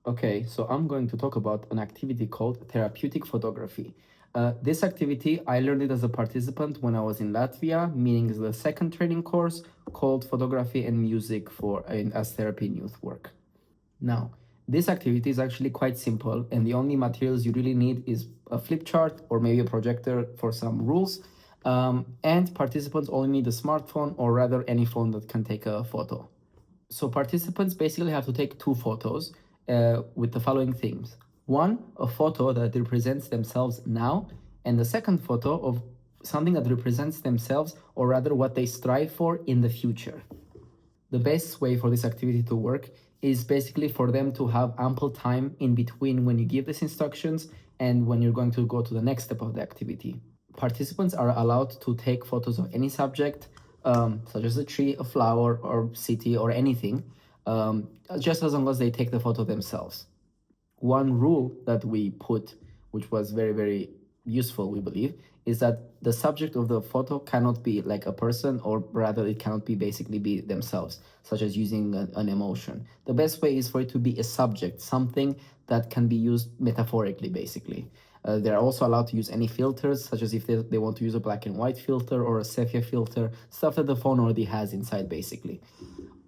Okay, so I'm going to talk about an activity called therapeutic photography. This activity, I learned it as a participant when I was in Latvia, meaning the second training course called Photography and Music as Therapy in Youth Work. Now, this activity is actually quite simple, and the only materials you really need is a flip chart or maybe a projector for some rules. And participants only need a smartphone, or rather any phone that can take a photo. So participants basically have to take two photos with the following themes. One, a photo that represents themselves now, and the second photo of something that represents themselves, or rather what they strive for in the future. The best way for this activity to work is basically for them to have ample time in between when you give these instructions and when you're going to go to the next step of the activity. Participants are allowed to take photos of any subject, such as a tree, a flower, or city, or anything, just as long as they take the photo themselves. One rule that we put, which was very, very useful, we believe, is that the subject of the photo cannot be like a person, or rather, it cannot be basically be themselves, such as using an emotion. The best way is for it to be a subject, something that can be used metaphorically, basically. They're also allowed to use any filters, such as if they want to use a black and white filter or a sepia filter, stuff that the phone already has inside, basically.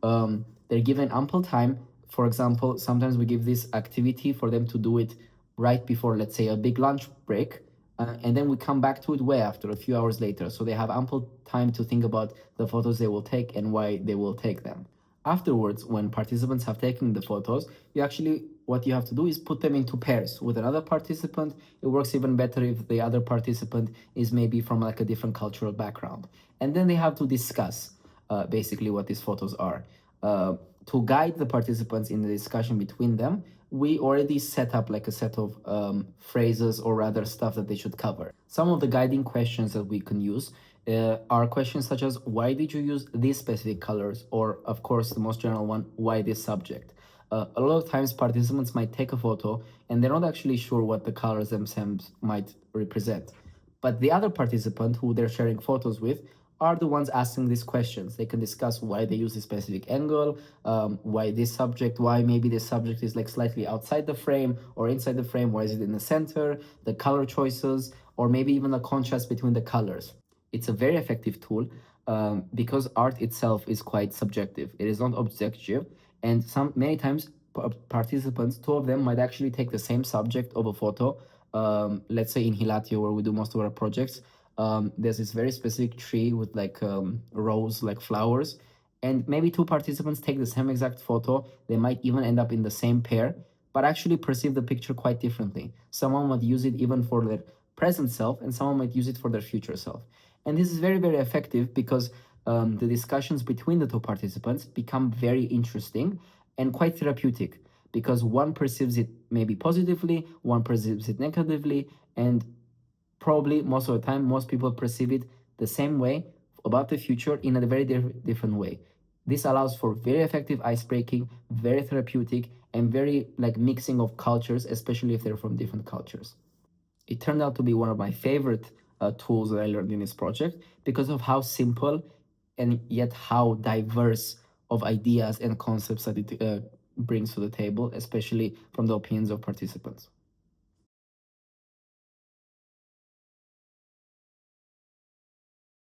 They're given ample time. For example, sometimes we give this activity for them to do it right before, let's say, a big lunch break, and then we come back to it way after, a few hours later. So they have ample time to think about the photos they will take and why they will take them. Afterwards, when participants have taken the photos, what you have to do is put them into pairs with another participant. It works even better if the other participant is maybe from like a different cultural background. And then they have to discuss basically what these photos are. To guide the participants in the discussion between them, we already set up like a set of phrases, or rather stuff that they should cover. Some of the guiding questions that we can use are questions such as, why did you use these specific colors? Or, of course, the most general one, why this subject? A lot of times participants might take a photo and they're not actually sure what the colors themselves might represent. But the other participant who they're sharing photos with are the ones asking these questions. They can discuss why they use a specific angle, why this subject, why maybe this subject is like slightly outside the frame or inside the frame, why is it in the center, the color choices, or maybe even the contrast between the colors. It's a very effective tool because art itself is quite subjective. It is not objective, and many times participants, two of them might actually take the same subject of a photo. Let's say in Hilatio, where we do most of our projects, there's this very specific tree with like rows, like flowers, and maybe two participants take the same exact photo. They might even end up in the same pair, but actually perceive the picture quite differently. Someone might use it even for their present self, and someone might use it for their future self. And this is very, very effective because the discussions between the two participants become very interesting and quite therapeutic, because one perceives it maybe positively, one perceives it negatively, and probably most of the time, most people perceive it the same way about the future in a very different way. This allows for very effective ice breaking, very therapeutic, and very like mixing of cultures, especially if they're from different cultures. It turned out to be one of my favorite tools that I learned in this project because of how simple and yet how diverse of ideas and concepts that it brings to the table, especially from the opinions of participants.